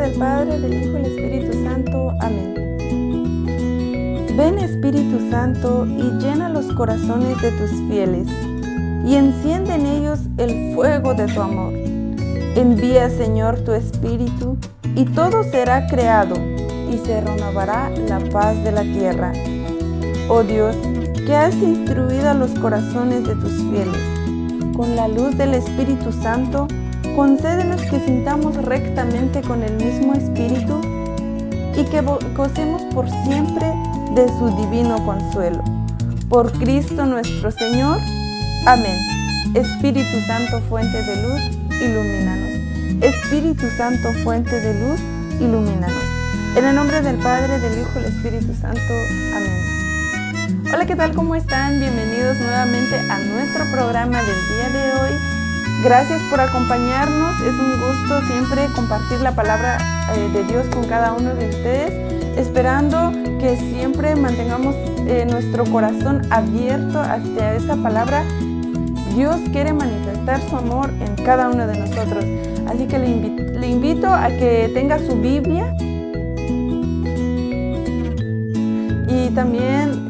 del Padre, del Hijo y del Espíritu Santo. Amén. Ven, Espíritu Santo, y llena los corazones de tus fieles, y enciende en ellos el fuego de tu amor. Envía, Señor, tu Espíritu, y todo será creado, y se renovará la paz de la tierra. Oh Dios, que has instruido a los corazones de tus fieles, con la luz del Espíritu Santo, concédenos que sintamos rectamente con el mismo Espíritu y que gocemos por siempre de su divino consuelo. Por Cristo nuestro Señor. Amén. Espíritu Santo, fuente de luz, ilumínanos. Espíritu Santo, fuente de luz, ilumínanos. En el nombre del Padre, del Hijo y del Espíritu Santo. Amén. Hola, ¿qué tal? ¿Cómo están? Bienvenidos nuevamente a nuestro programa del día de hoy. Gracias por acompañarnos. Es un gusto siempre compartir la palabra de Dios con cada uno de ustedes, esperando que siempre mantengamos nuestro corazón abierto hacia esa palabra. Dios quiere manifestar su amor en cada uno de nosotros. Así que le invito a que tenga su Biblia y también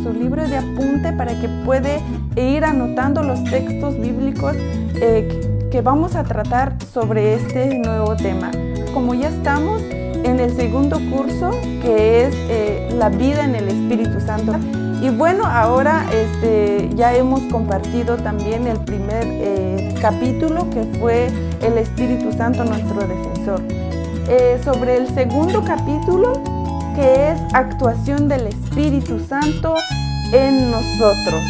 su libro de apunte para que pueda ir anotando los textos bíblicos que vamos a tratar sobre este nuevo tema. Como ya estamos en el segundo curso, que es la vida en el Espíritu Santo. Y bueno, ahora ya hemos compartido también el primer capítulo, que fue el Espíritu Santo, nuestro defensor. Sobre el segundo capítulo, que es actuación del Espíritu Santo en nosotros.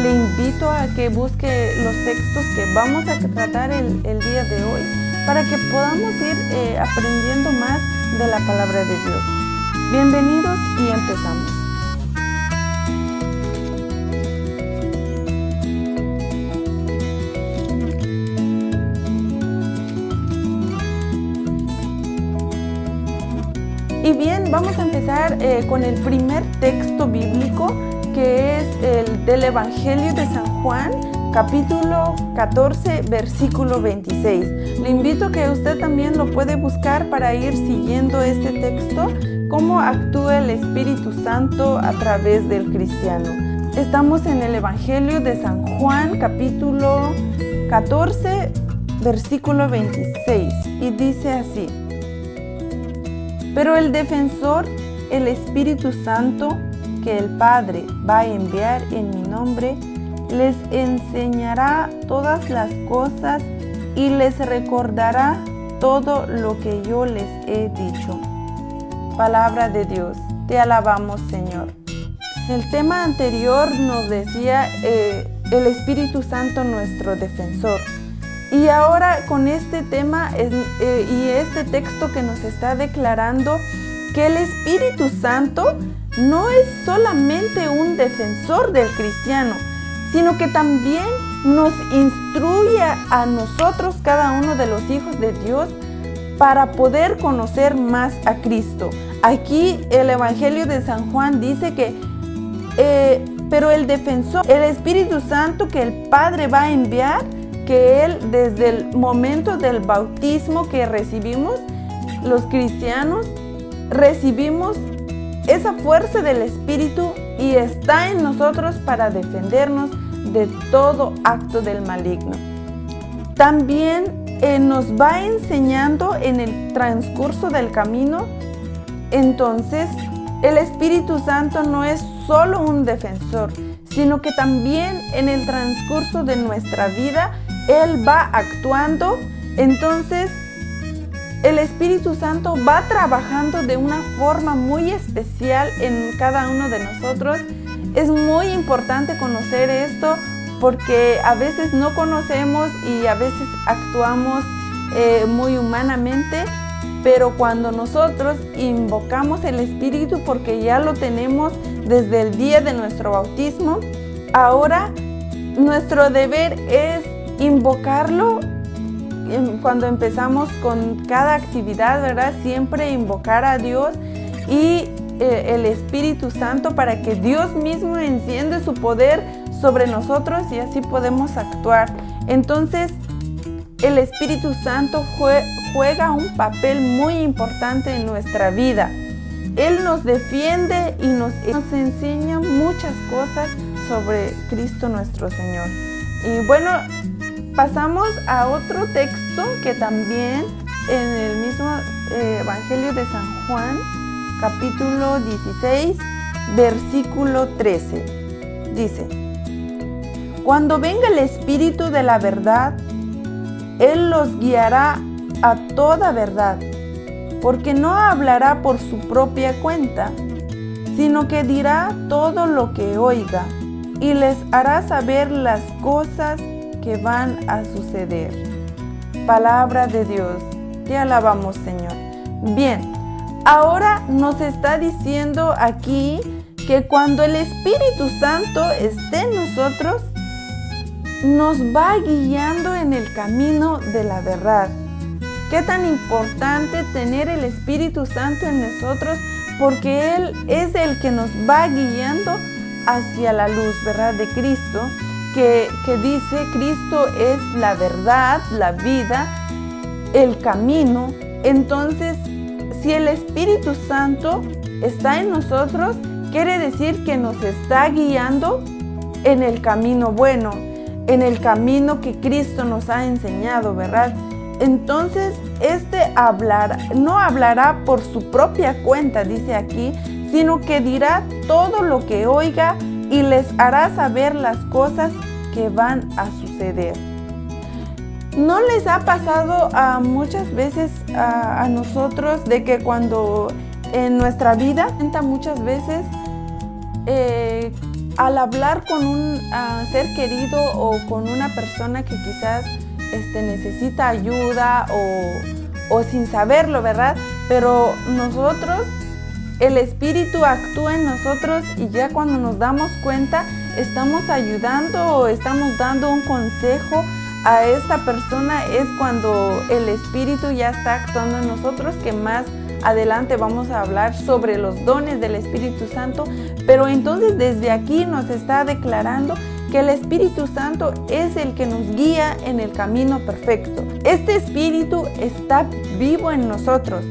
Le invito a que busque los textos que vamos a tratar el día de hoy, para que podamos ir aprendiendo más de la palabra de Dios. Bienvenidos y empezamos. Y bien, vamos a empezar con el primer texto bíblico, que es el del Evangelio de San Juan, capítulo 14, versículo 26. Le invito a que usted también lo puede buscar para ir siguiendo este texto, cómo actúa el Espíritu Santo a través del cristiano. Estamos en el Evangelio de San Juan, capítulo 14, versículo 26, y dice así: Pero el defensor, el Espíritu Santo, que el Padre va a enviar en mi nombre, les enseñará todas las cosas y les recordará todo lo que yo les he dicho. Palabra de Dios, te alabamos, Señor. El tema anterior nos decía el Espíritu Santo, nuestro defensor. Y ahora con este tema y este texto que nos está declarando que el Espíritu Santo no es solamente un defensor del cristiano, sino que también nos instruye a nosotros, cada uno de los hijos de Dios, para poder conocer más a Cristo. Aquí el Evangelio de San Juan dice que pero el defensor, el Espíritu Santo que el Padre va a enviar, que Él desde el momento del bautismo que recibimos, los cristianos recibimos esa fuerza del Espíritu y está en nosotros para defendernos de todo acto del maligno. También nos va enseñando en el transcurso del camino. Entonces, el Espíritu Santo no es solo un defensor, sino que también en el transcurso de nuestra vida Él va actuando. Entonces, el Espíritu Santo va trabajando de una forma muy especial en cada uno de nosotros. Es muy importante conocer esto, porque a veces no conocemos y a veces actuamos muy humanamente, pero cuando nosotros invocamos el Espíritu, porque ya lo tenemos desde el día de nuestro bautismo, ahora nuestro deber es invocarlo. Cuando empezamos con cada actividad, ¿verdad? Siempre invocar a Dios y el Espíritu Santo para que Dios mismo enciende su poder sobre nosotros y así podemos actuar. Entonces, el Espíritu Santo juega un papel muy importante en nuestra vida. Él nos defiende y nos enseña muchas cosas sobre Cristo nuestro Señor. Y bueno, pasamos a otro texto que también en el mismo Evangelio de San Juan, capítulo 16, versículo 13. Dice: cuando venga el Espíritu de la verdad, Él los guiará a toda verdad, porque no hablará por su propia cuenta, sino que dirá todo lo que oiga y les hará saber las cosas que van a suceder. Palabra de Dios, te alabamos, Señor. Bien, ahora nos está diciendo aquí que cuando el Espíritu Santo esté en nosotros, nos va guiando en el camino de la verdad. Qué tan importante tener el Espíritu Santo en nosotros, porque Él es el que nos va guiando hacia la luz, ¿verdad? De Cristo, que dice: Cristo es la verdad, la vida, el camino. Entonces, si el Espíritu Santo está en nosotros, quiere decir que nos está guiando en el camino bueno, en el camino que Cristo nos ha enseñado, ¿verdad? Entonces, no hablará por su propia cuenta, dice aquí, sino que dirá todo lo que oiga y les hará saber las cosas que van a suceder. ¿No les ha pasado muchas veces a nosotros de que cuando en nuestra vida, muchas veces, al hablar con un ser querido o con una persona que quizás necesita ayuda o sin saberlo, ¿verdad? Pero nosotros, el Espíritu actúa en nosotros y ya cuando nos damos cuenta, estamos ayudando o estamos dando un consejo a esta persona, es cuando el Espíritu ya está actuando en nosotros, que más adelante vamos a hablar sobre los dones del Espíritu Santo. Pero entonces desde aquí nos está declarando que el Espíritu Santo es el que nos guía en el camino perfecto. Este Espíritu está vivo en nosotros.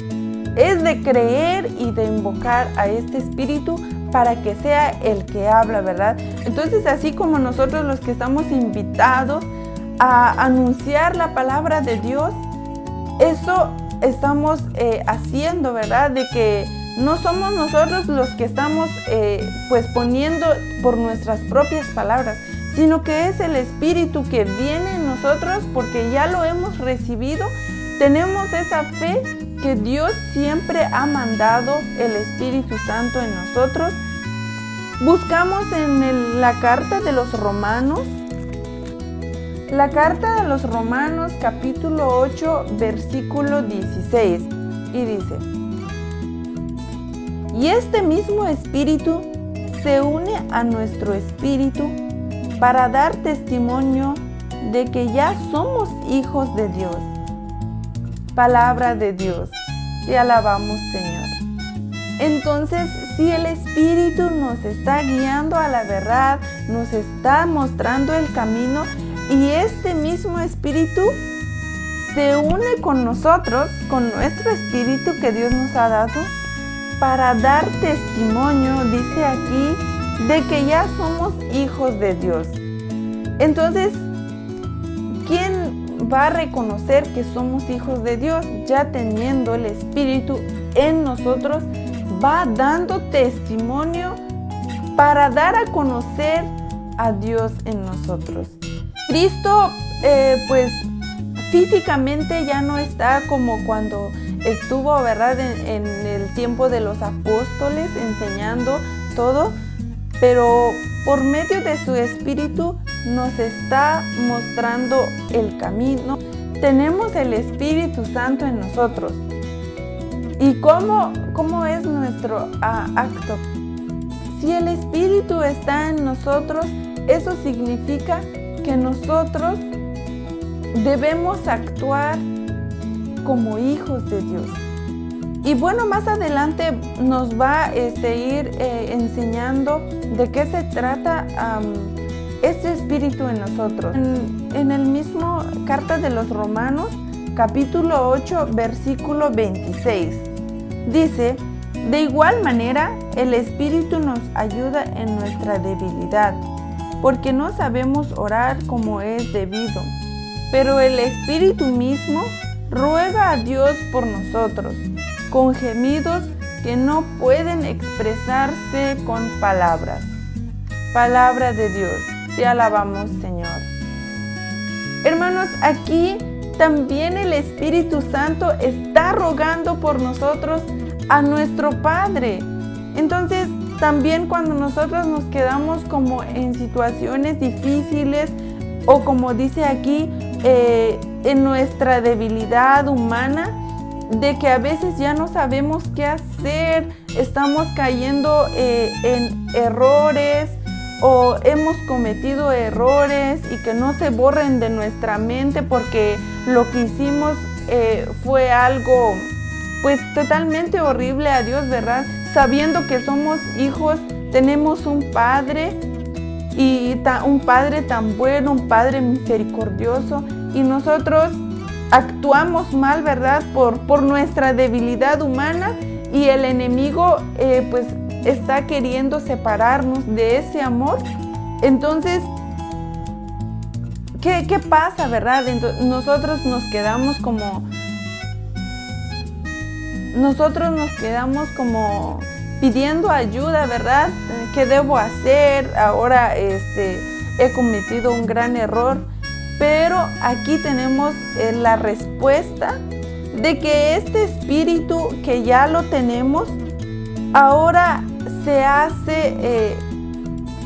Es de creer y de invocar a este Espíritu para que sea el que habla, ¿verdad? Entonces, así como nosotros los que estamos invitados a anunciar la palabra de Dios, eso estamos haciendo, ¿verdad? De que no somos nosotros los que estamos poniendo por nuestras propias palabras, sino que es el Espíritu que viene en nosotros porque ya lo hemos recibido. Tenemos esa fe que Dios siempre ha mandado el Espíritu Santo en nosotros. Buscamos en la carta de los Romanos, capítulo 8, versículo 16, y dice: y este mismo Espíritu se une a nuestro espíritu para dar testimonio de que ya somos hijos de Dios. Palabra de Dios, te alabamos, Señor. Entonces, si el Espíritu nos está guiando a la verdad, nos está mostrando el camino, y este mismo Espíritu se une con nosotros, con nuestro espíritu que Dios nos ha dado, para dar testimonio, dice aquí, de que ya somos hijos de Dios. Entonces, ¿quién va a reconocer que somos hijos de Dios? Ya teniendo el Espíritu en nosotros, va dando testimonio para dar a conocer a Dios en nosotros. Cristo, físicamente ya no está como cuando estuvo, ¿verdad?, en el tiempo de los apóstoles enseñando todo, pero por medio de su Espíritu nos está mostrando el camino. Tenemos el Espíritu Santo en nosotros. ¿Y cómo es nuestro acto? Si el Espíritu está en nosotros, eso significa que nosotros debemos actuar como hijos de Dios. Y bueno, más adelante nos va a ir enseñando de qué se trata este espíritu en nosotros. En el mismo Carta de los Romanos, capítulo 8, versículo 26, dice: de igual manera, el Espíritu nos ayuda en nuestra debilidad, porque no sabemos orar como es debido, pero el Espíritu mismo ruega a Dios por nosotros, con gemidos que no pueden expresarse con palabras. Palabra de Dios, te alabamos, Señor. Hermanos, aquí también el Espíritu Santo está rogando por nosotros a nuestro Padre. Entonces, también cuando nosotros nos quedamos como en situaciones difíciles o como dice aquí, en nuestra debilidad humana, de que a veces ya no sabemos qué hacer, estamos cayendo en errores o hemos cometido errores y que no se borren de nuestra mente porque lo que hicimos fue algo pues totalmente horrible a Dios, ¿verdad? Sabiendo que somos hijos, tenemos un Padre y un Padre tan bueno, un Padre misericordioso, y nosotros actuamos mal, ¿verdad? Por nuestra debilidad humana, y el enemigo pues está queriendo separarnos de ese amor. Entonces, ¿qué pasa, verdad? Entonces, nosotros nos quedamos como pidiendo ayuda, ¿verdad? ¿Qué debo hacer? Ahora he cometido un gran error. Pero aquí tenemos la respuesta de que este espíritu que ya lo tenemos, ahora se hace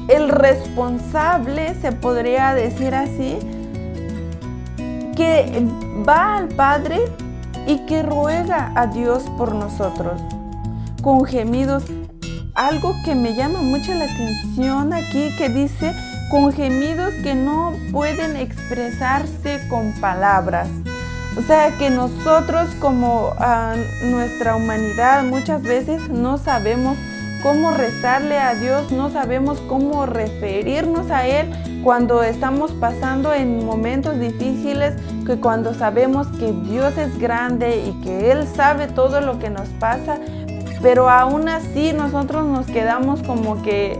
el responsable, se podría decir así, que va al Padre y que ruega a Dios por nosotros con gemidos. Algo que me llama mucho la atención aquí, que dice con gemidos que no pueden expresarse con palabras. O sea que nosotros como nuestra humanidad muchas veces no sabemos cómo rezarle a Dios, no sabemos cómo referirnos a Él cuando estamos pasando en momentos difíciles, que cuando sabemos que Dios es grande y que Él sabe todo lo que nos pasa, pero aún así nosotros nos quedamos como que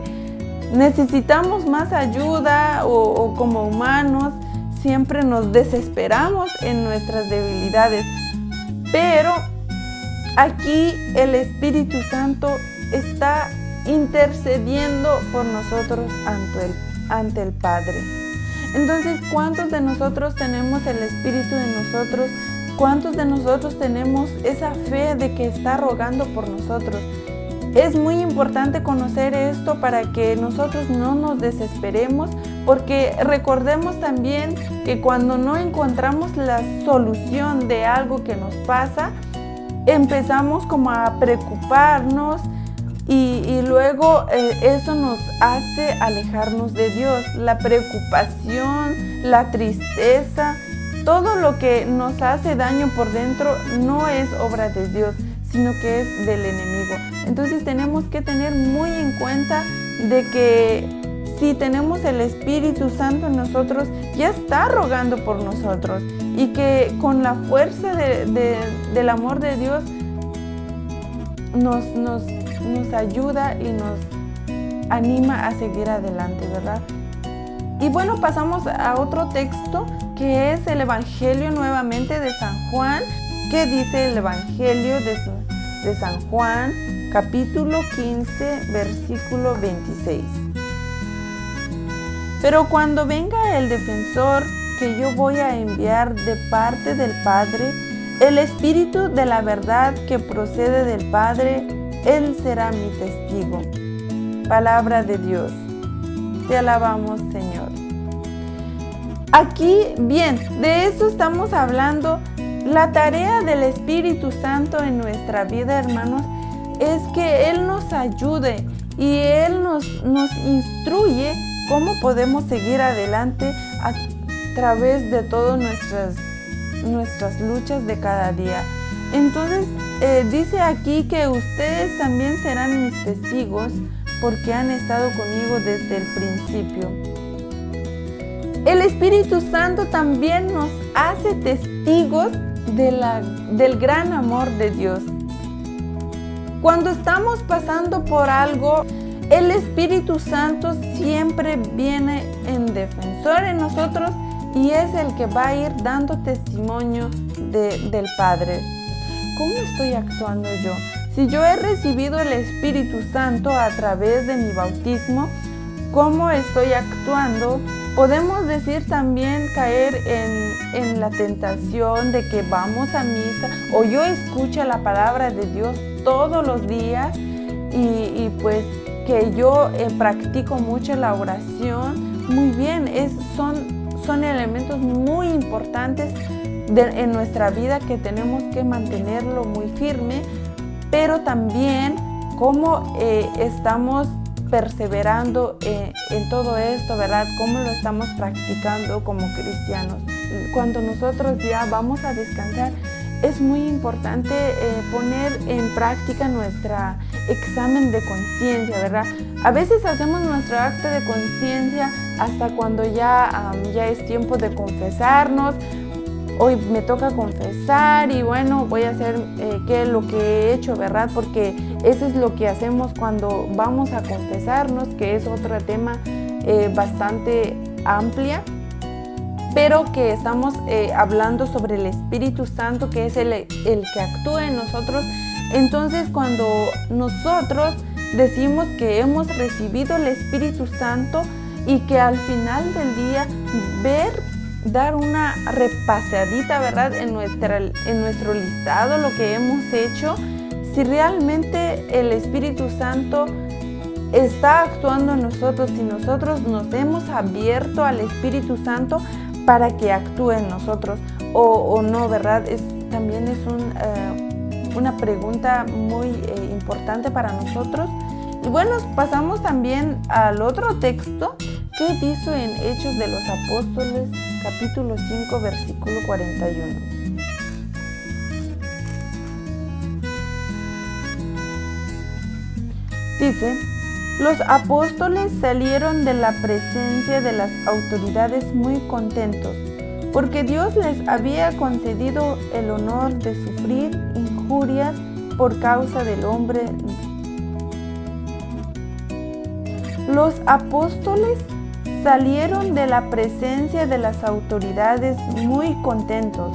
necesitamos más ayuda o como humanos siempre nos desesperamos en nuestras debilidades. Pero aquí el Espíritu Santo está intercediendo por nosotros ante el Padre. Entonces, ¿cuántos de nosotros tenemos el Espíritu en nosotros? ¿Cuántos de nosotros tenemos esa fe de que está rogando por nosotros? Es muy importante conocer esto para que nosotros no nos desesperemos, porque recordemos también que cuando no encontramos la solución de algo que nos pasa, empezamos como a preocuparnos y luego eso nos hace alejarnos de Dios. La preocupación, la tristeza, todo lo que nos hace daño por dentro no es obra de Dios, sino que es del enemigo. Entonces tenemos que tener muy en cuenta de que si tenemos el Espíritu Santo en nosotros, ya está rogando por nosotros, y que con la fuerza del amor de Dios nos ayuda y nos anima a seguir adelante, ¿verdad? Y bueno, pasamos a otro texto que es el Evangelio nuevamente de San Juan. ¿Qué dice el Evangelio de San Juan, capítulo 15, versículo 26? Pero cuando venga el defensor que yo voy a enviar de parte del Padre, el Espíritu de la verdad que procede del Padre, Él será mi testigo. Palabra de Dios. Te alabamos, Señor. Aquí, bien, de eso estamos hablando. La tarea del Espíritu Santo en nuestra vida, hermanos, es que Él nos ayude y Él nos instruye cómo podemos seguir adelante a través de todas nuestras luchas de cada día. Entonces, dice aquí que ustedes también serán mis testigos porque han estado conmigo desde el principio. El Espíritu Santo también nos hace testigos del gran amor de Dios. Cuando estamos pasando por algo, el Espíritu Santo siempre viene en defensor en nosotros y es el que va a ir dando testimonio del Padre. ¿Cómo estoy actuando yo? Si yo he recibido el Espíritu Santo a través de mi bautismo, ¿cómo estoy actuando? Podemos decir también caer en la tentación de que vamos a misa o yo escucho la palabra de Dios todos los días y pues que yo practico mucho la oración. Muy bien, son elementos muy importantes en nuestra vida que tenemos que mantenerlo muy firme, pero también cómo estamos perseverando en todo esto, ¿verdad? Cómo lo estamos practicando como cristianos. Cuando nosotros ya vamos a descansar, es muy importante poner en práctica nuestro examen de conciencia, ¿verdad? A veces hacemos nuestro acto de conciencia hasta cuando ya es tiempo de confesarnos. Hoy me toca confesar y bueno, voy a hacer lo que he hecho, ¿verdad? Porque eso es lo que hacemos cuando vamos a confesarnos, que es otro tema bastante amplia, pero que estamos hablando sobre el Espíritu Santo, que es el que actúa en nosotros. Entonces, cuando nosotros decimos que hemos recibido el Espíritu Santo y que al final del día dar una repasadita, ¿verdad? En nuestro listado, lo que hemos hecho, si realmente el Espíritu Santo está actuando en nosotros, si nosotros nos hemos abierto al Espíritu Santo para que actúe en nosotros o no, ¿verdad? También es una pregunta muy importante para nosotros. Y bueno, pasamos también al otro texto que dice en Hechos de los Apóstoles, capítulo 5, versículo 41. Dice: los apóstoles salieron de la presencia de las autoridades muy contentos, porque Dios les había concedido el honor de sufrir injurias por causa del hombre. Los apóstoles salieron de la presencia de las autoridades muy contentos,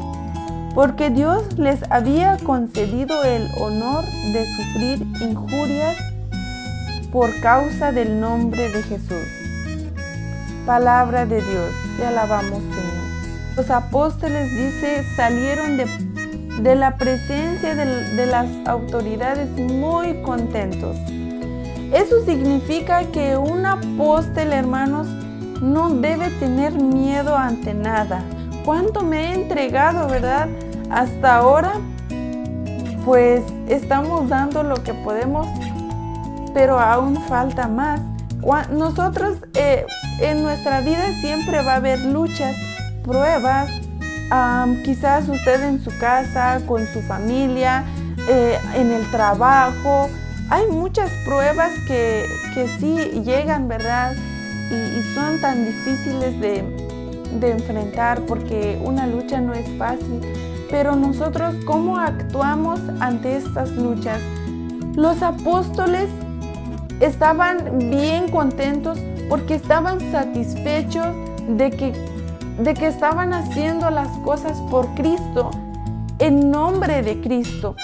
porque Dios les había concedido el honor de sufrir injurias por causa del nombre de Jesús. Palabra de Dios, te alabamos, Señor. Los apóstoles, dice, salieron de la presencia de las autoridades muy contentos. Eso significa que un apóstol, hermanos, no debe tener miedo ante nada. ¿Cuánto me he entregado, verdad? Hasta ahora, pues estamos dando lo que podemos, pero aún falta más. Nosotros en nuestra vida siempre va a haber luchas, pruebas. Quizás usted en su casa, con su familia, en el trabajo. Hay muchas pruebas que sí llegan, ¿verdad? Y son tan difíciles de enfrentar porque una lucha no es fácil. Pero nosotros, ¿cómo actuamos ante estas luchas? Los apóstoles estaban bien contentos porque estaban satisfechos de que estaban haciendo las cosas por Cristo, en nombre de Cristo.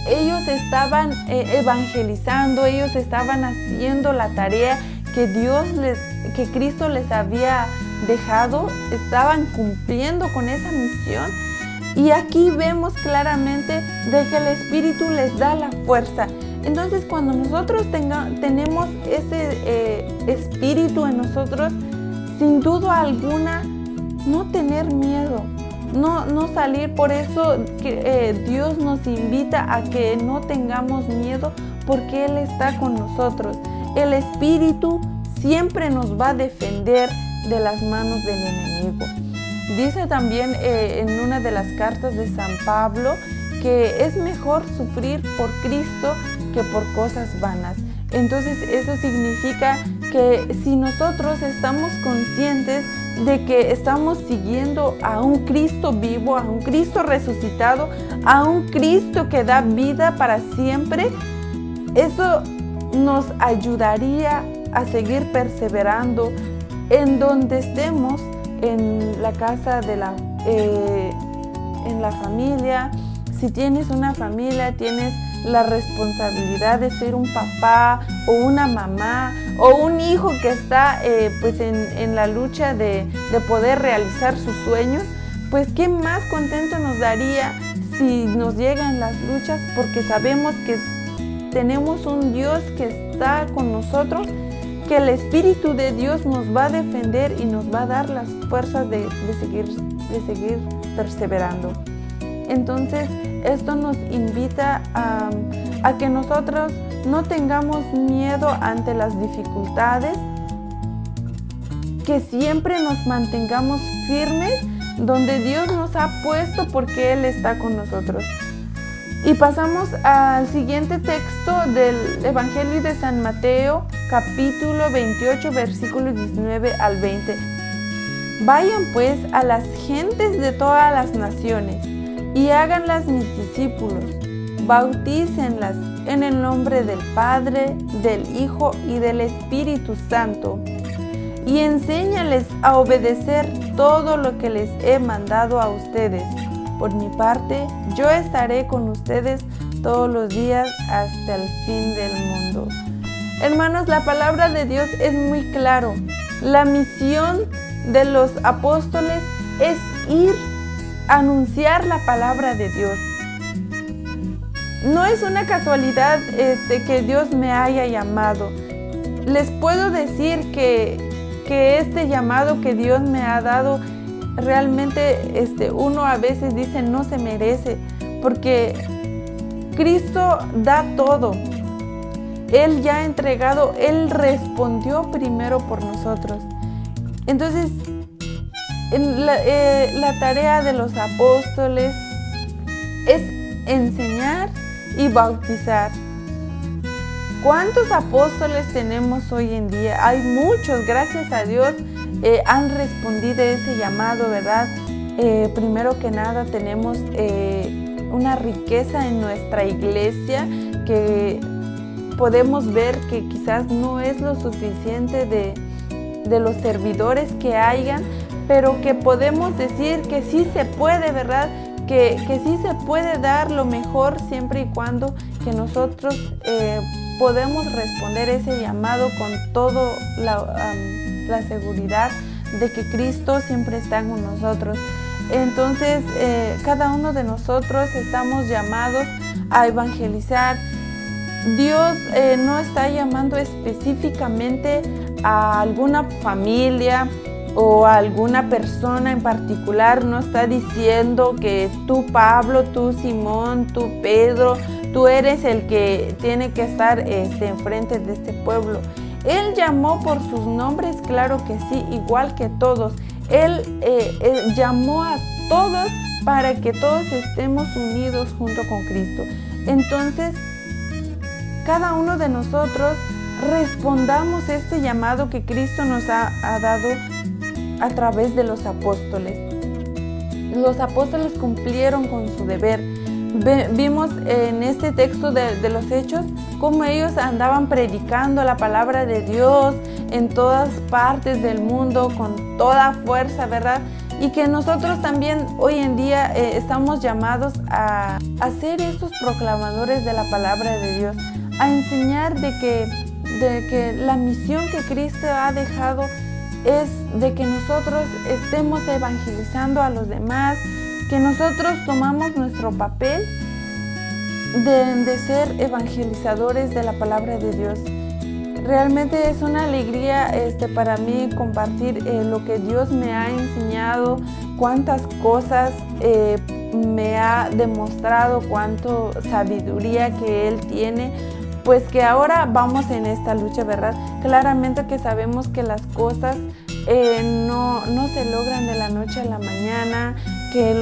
Ellos estaban evangelizando, ellos estaban haciendo la tarea que Cristo les había dejado, estaban cumpliendo con esa misión. Y aquí vemos claramente de que el Espíritu les da la fuerza. Entonces, cuando nosotros tenemos ese Espíritu en nosotros, sin duda alguna, no tener miedo, no salir. Por eso Dios nos invita a que no tengamos miedo, porque Él está con nosotros. El Espíritu siempre nos va a defender de las manos del enemigo. Dice también en una de las cartas de San Pablo que es mejor sufrir por Cristo que por cosas vanas. Entonces eso significa que si nosotros estamos conscientes de que estamos siguiendo a un Cristo vivo, a un Cristo resucitado, a un Cristo que da vida para siempre, eso nos ayudaría a seguir perseverando en donde estemos, en la casa en la familia. Si tienes una familia, tienes la responsabilidad de ser un papá o una mamá o un hijo que está pues en la lucha de poder realizar sus sueños, pues qué más contento nos daría si nos llegan las luchas, porque sabemos que tenemos un Dios que está con nosotros, que el Espíritu de Dios nos va a defender y nos va a dar las fuerzas de seguir perseverando. Entonces, esto nos invita a que nosotros no tengamos miedo ante las dificultades, que siempre nos mantengamos firmes donde Dios nos ha puesto, porque Él está con nosotros. Y pasamos al siguiente texto del Evangelio de San Mateo, capítulo 28, versículos 19 al 20. Vayan pues a las gentes de todas las naciones y háganlas mis discípulos, bautícenlas en el nombre del Padre, del Hijo y del Espíritu Santo, y enséñales a obedecer todo lo que les he mandado a ustedes. Por mi parte, yo estaré con ustedes todos los días hasta el fin del mundo. Hermanos, la palabra de Dios es muy claro. La misión de los apóstoles es ir a anunciar la palabra de Dios. No es una casualidad que Dios me haya llamado. Les puedo decir que este llamado que Dios me ha dado, realmente uno a veces dice no se merece, porque Cristo da todo. Él ya ha entregado, Él respondió primero por nosotros. Entonces, la tarea de los apóstoles es enseñar y bautizar. ¿Cuántos apóstoles tenemos hoy en día? Hay muchos, gracias a Dios, han respondido a ese llamado, ¿verdad? Primero que nada tenemos una riqueza en nuestra iglesia que podemos ver que quizás no es lo suficiente de los servidores que hayan, pero que podemos decir que sí se puede, ¿verdad? Que sí se puede dar lo mejor siempre y cuando que nosotros podemos responder ese llamado con toda la seguridad de que Cristo siempre está con nosotros. Entonces, cada uno de nosotros estamos llamados a evangelizar. Dios no está llamando específicamente a alguna familia o a alguna persona en particular. No está diciendo que tú, Pablo, tú, Simón, tú, Pedro, tú eres el que tiene que estar enfrente de este pueblo. Él llamó por sus nombres, claro que sí, igual que todos. Él llamó a todos para que todos estemos unidos junto con Cristo. Entonces, cada uno de nosotros respondamos este llamado que Cristo nos ha dado a través de los apóstoles. Los apóstoles cumplieron con su deber. Vimos en este texto de los Hechos cómo ellos andaban predicando la palabra de Dios en todas partes del mundo con toda fuerza, ¿verdad? Y que nosotros también hoy en día estamos llamados a ser estos proclamadores de la palabra de Dios, a enseñar de que la misión que Cristo ha dejado es de que nosotros estemos evangelizando a los demás, que nosotros tomamos nuestro papel de ser evangelizadores de la palabra de Dios. Realmente es una alegría para mí compartir lo que Dios me ha enseñado, cuántas cosas me ha demostrado, cuánta sabiduría que Él tiene. Pues que ahora vamos en esta lucha, ¿verdad? Claramente que sabemos que las cosas no se logran de la noche a la mañana, que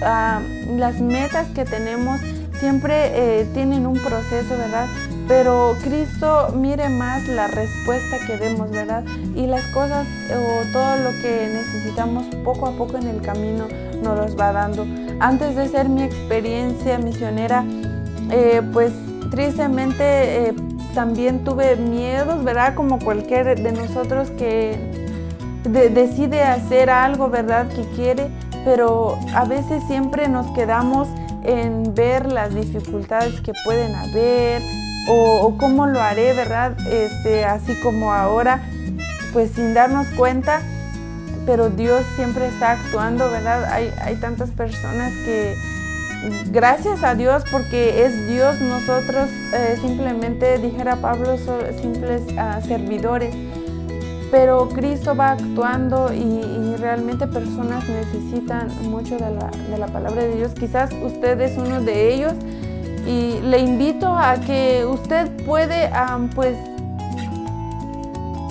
las metas que tenemos siempre tienen un proceso, ¿verdad? Pero Cristo mire más la respuesta que demos, ¿verdad? Y las cosas o todo lo que necesitamos poco a poco en el camino nos los va dando. Antes de ser mi experiencia misionera, pues tristemente también tuve miedos, ¿verdad? Como cualquier de nosotros que decide hacer algo, ¿verdad? Que quiere, pero a veces siempre nos quedamos en ver las dificultades que pueden haber o cómo lo haré, ¿verdad? Así como ahora, pues sin darnos cuenta, pero Dios siempre está actuando, ¿verdad? Hay tantas personas que, gracias a Dios, porque es Dios, nosotros simplemente, dijera Pablo, simples servidores, pero Cristo va actuando y realmente personas necesitan mucho de la palabra de Dios. Quizás usted es uno de ellos y le invito a que usted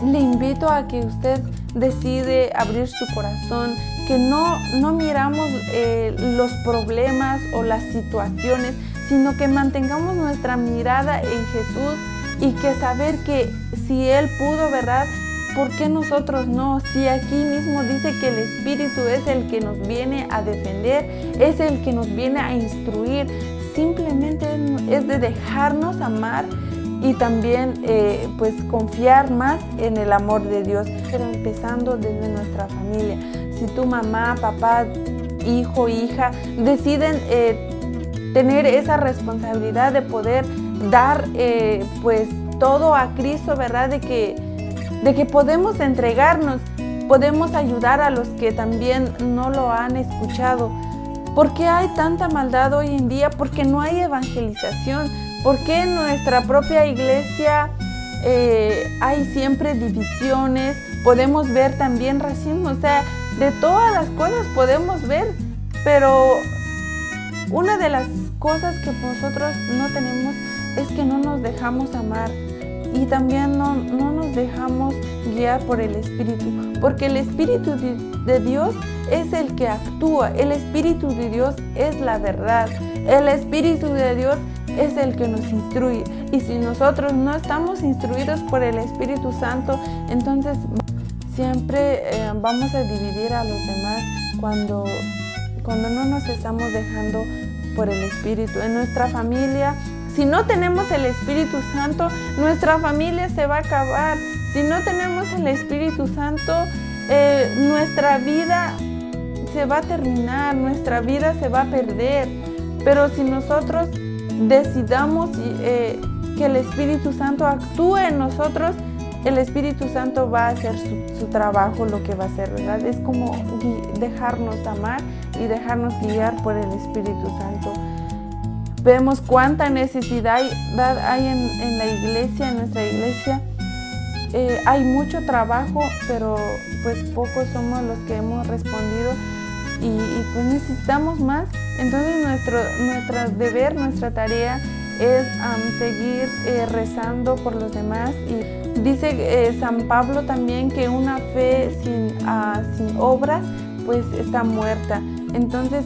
le invito a que usted decide abrir su corazón, que no miramos los problemas o las situaciones, sino que mantengamos nuestra mirada en Jesús y que saber que si Él pudo, ¿verdad? ¿Por qué nosotros no? Si aquí mismo dice que el Espíritu es el que nos viene a defender, es el que nos viene a instruir, simplemente es de dejarnos amar y también pues confiar más en el amor de Dios, pero empezando desde nuestra familia. Si tu mamá, papá, hijo, hija deciden tener esa responsabilidad de poder dar pues todo a Cristo, ¿verdad? De que podemos entregarnos, podemos ayudar a los que también no lo han escuchado. ¿Por qué hay tanta maldad hoy en día? Porque no hay evangelización. ¿Por qué en nuestra propia iglesia hay siempre divisiones? Podemos ver también racismo, o sea, de todas las cosas podemos ver, pero una de las cosas que nosotros no tenemos es que no nos dejamos amar. Y también no nos dejamos guiar por el Espíritu, porque el Espíritu de Dios es el que actúa, el Espíritu de Dios es la verdad, el Espíritu de Dios es el que nos instruye. Y si nosotros no estamos instruidos por el Espíritu Santo, entonces siempre vamos a dividir a los demás cuando no nos estamos dejando por el Espíritu. En nuestra familia, si no tenemos el Espíritu Santo, nuestra familia se va a acabar. Si no tenemos el Espíritu Santo, nuestra vida se va a terminar, nuestra vida se va a perder. Pero si nosotros decidamos que el Espíritu Santo actúe en nosotros, el Espíritu Santo va a hacer su trabajo, lo que va a hacer, ¿verdad? Es como dejarnos amar y dejarnos guiar por el Espíritu Santo. Vemos cuánta necesidad hay en la iglesia, en nuestra iglesia. Hay mucho trabajo, pero pues pocos somos los que hemos respondido y pues necesitamos más. Entonces nuestro deber, nuestra tarea es seguir rezando por los demás. Y dice San Pablo también que una fe sin obras pues está muerta. Entonces,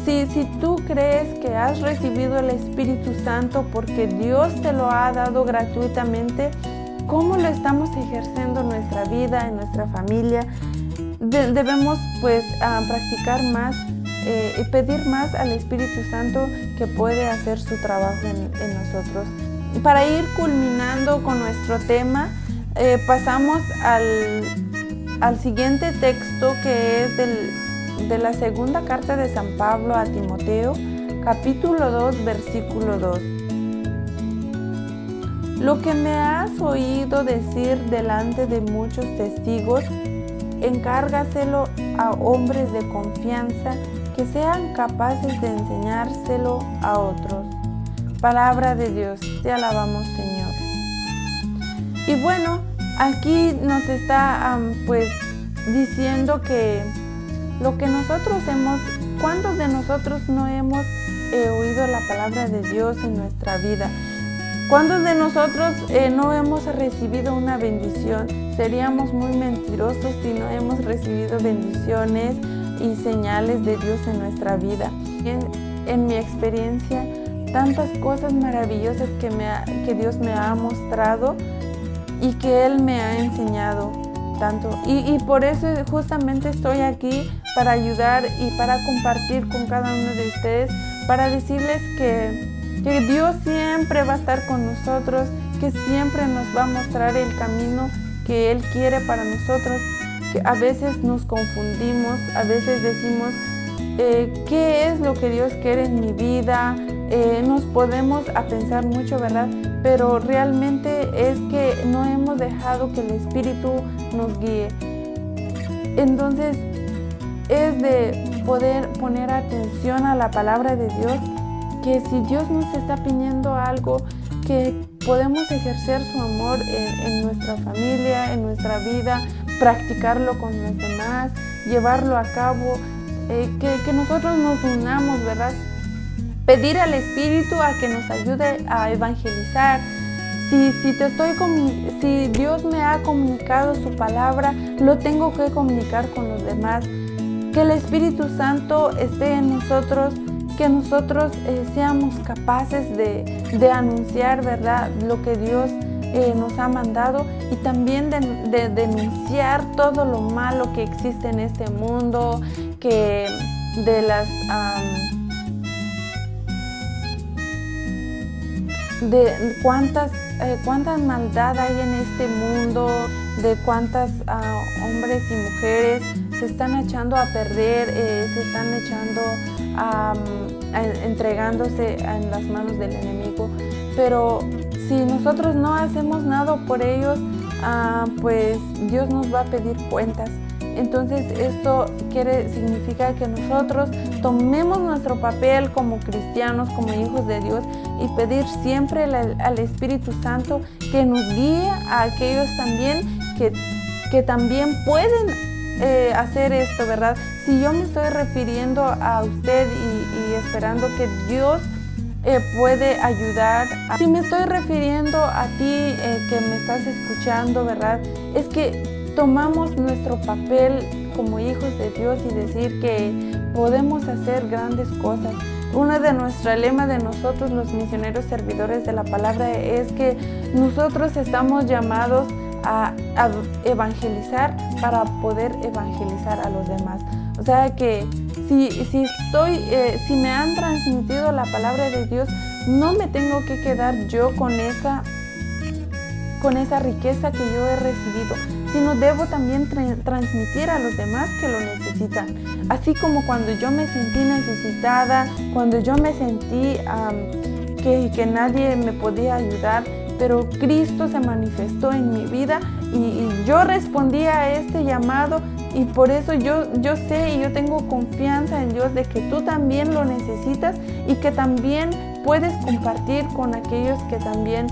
si tú crees que has recibido el Espíritu Santo porque Dios te lo ha dado gratuitamente, ¿cómo lo estamos ejerciendo en nuestra vida, en nuestra familia? Debemos pues practicar más y pedir más al Espíritu Santo que puede hacer su trabajo en nosotros. Para ir culminando con nuestro tema, pasamos al siguiente texto, que es de la segunda carta de San Pablo a Timoteo, capítulo 2, versículo 2. Lo que me has oído decir delante de muchos testigos, encárgaselo a hombres de confianza que sean capaces de enseñárselo a otros. Palabra de Dios, te alabamos, Señor. Y bueno, aquí nos está pues diciendo que lo que nosotros ¿cuántos de nosotros no hemos oído la palabra de Dios en nuestra vida? ¿Cuántos de nosotros no hemos recibido una bendición? Seríamos muy mentirosos si no hemos recibido bendiciones, y señales de Dios en nuestra vida. En mi experiencia, tantas cosas maravillosas que Dios me ha mostrado y que Él me ha enseñado tanto. Y por eso justamente estoy aquí para ayudar y para compartir con cada uno de ustedes, para decirles que Dios siempre va a estar con nosotros, que siempre nos va a mostrar el camino que Él quiere para nosotros, que a veces nos confundimos, a veces decimos, ¿qué es lo que Dios quiere en mi vida? Nos podemos a pensar mucho, ¿verdad? Pero realmente es que no hemos dejado que el Espíritu nos guíe. Entonces, es de poder poner atención a la palabra de Dios, que si Dios nos está pidiendo algo, que podemos ejercer su amor en nuestra familia, en nuestra vida, practicarlo con los demás, llevarlo a cabo, que nosotros nos unamos, ¿verdad? Pedir al Espíritu a que nos ayude a evangelizar. Si Dios me ha comunicado su palabra, lo tengo que comunicar con los demás. Que el Espíritu Santo esté en nosotros, que nosotros seamos capaces de anunciar, ¿verdad?, lo que Dios nos ha mandado, y también de denunciar todo lo malo que existe en este mundo, que de las de cuánta maldad hay en este mundo, de cuántas hombres y mujeres se están echando a perder, se están entregándose en las manos del enemigo. Pero si nosotros no hacemos nada por ellos, pues Dios nos va a pedir cuentas. Entonces esto significa que nosotros tomemos nuestro papel como cristianos, como hijos de Dios, y pedir siempre al Espíritu Santo que nos guíe a aquellos también que también pueden hacer esto, ¿verdad? Si yo me estoy refiriendo a usted y esperando que Dios puede ayudar, si me estoy refiriendo a ti que me estás escuchando, ¿verdad? Es que tomamos nuestro papel como hijos de Dios y decir que podemos hacer grandes cosas. Uno de nuestros lemas de nosotros, los misioneros servidores de la palabra, es que nosotros estamos llamados a evangelizar para poder evangelizar a los demás. O sea que si me han transmitido la palabra de Dios, no me tengo que quedar yo con esa riqueza que yo he recibido, sino debo también transmitir a los demás que lo necesitan. Así como cuando yo me sentí necesitada, cuando yo me sentí que nadie me podía ayudar, pero Cristo se manifestó en mi vida y yo respondí a este llamado, y por eso yo sé y yo tengo confianza en Dios de que tú también lo necesitas y que también puedes compartir con aquellos que también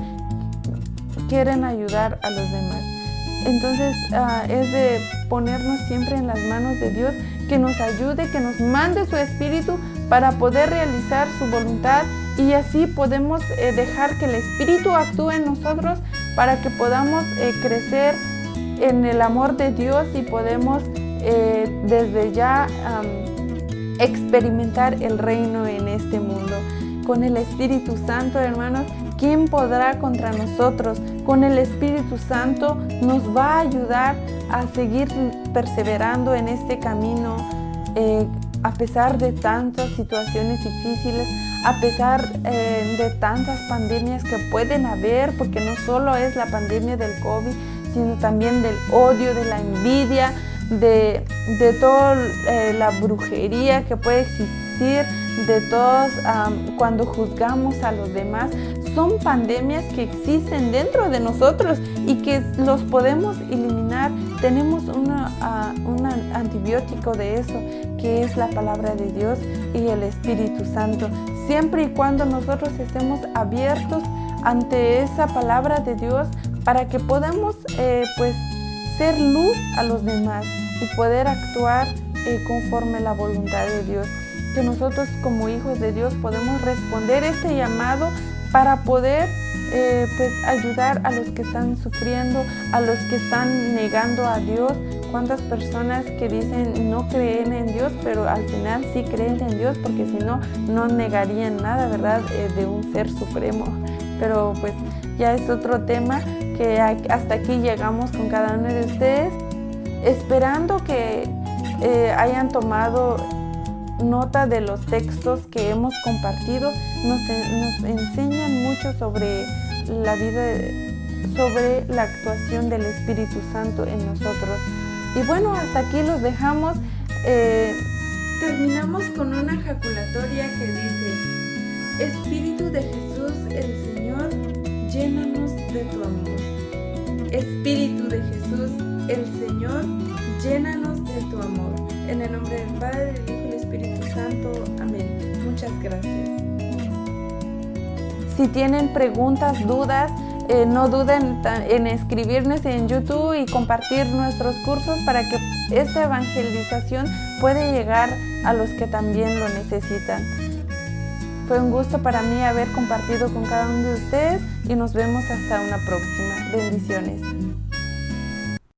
quieren ayudar a los demás. Entonces es de ponernos siempre en las manos de Dios, que nos ayude, que nos mande su Espíritu para poder realizar su voluntad, y así podemos dejar que el Espíritu actúe en nosotros para que podamos crecer en el amor de Dios y podemos desde ya experimentar el reino en este mundo. Con el Espíritu Santo, hermanos, ¿quién podrá contra nosotros? Con el Espíritu Santo nos va a ayudar a seguir perseverando en este camino, a pesar de tantas situaciones difíciles, a pesar de tantas pandemias que pueden haber, porque no solo es la pandemia del COVID, sino también del odio, de la envidia, de toda la brujería que puede existir, de todos cuando juzgamos a los demás. Son pandemias que existen dentro de nosotros y que los podemos eliminar. Tenemos un antibiótico de eso, que es la palabra de Dios y el Espíritu Santo. Siempre y cuando nosotros estemos abiertos ante esa palabra de Dios, para que podamos ser luz a los demás y poder actuar conforme la voluntad de Dios. Que nosotros como hijos de Dios podemos responder este llamado para poder ayudar a los que están sufriendo, a los que están negando a Dios, cuántas personas que dicen no creen en Dios, pero al final sí creen en Dios, porque si no, no negarían nada, ¿verdad? De un ser supremo. Pero pues ya es otro tema que hasta aquí llegamos con cada uno de ustedes, esperando que hayan tomado nota de los textos que hemos compartido. Nos enseñan mucho sobre la vida, sobre la actuación del Espíritu Santo en nosotros. Y bueno, hasta aquí los dejamos. Terminamos con una ejaculatoria que dice: Espíritu de Jesús el Señor, llénanos de tu amor. Espíritu de Jesús el Señor, llénanos de tu amor. En el nombre del Padre, del Hijo y del Espíritu Santo. Amén. Muchas gracias. Si tienen preguntas, dudas, no duden en escribirnos en YouTube y compartir nuestros cursos para que esta evangelización pueda llegar a los que también lo necesitan. Fue un gusto para mí haber compartido con cada uno de ustedes y nos vemos hasta una próxima. Bendiciones.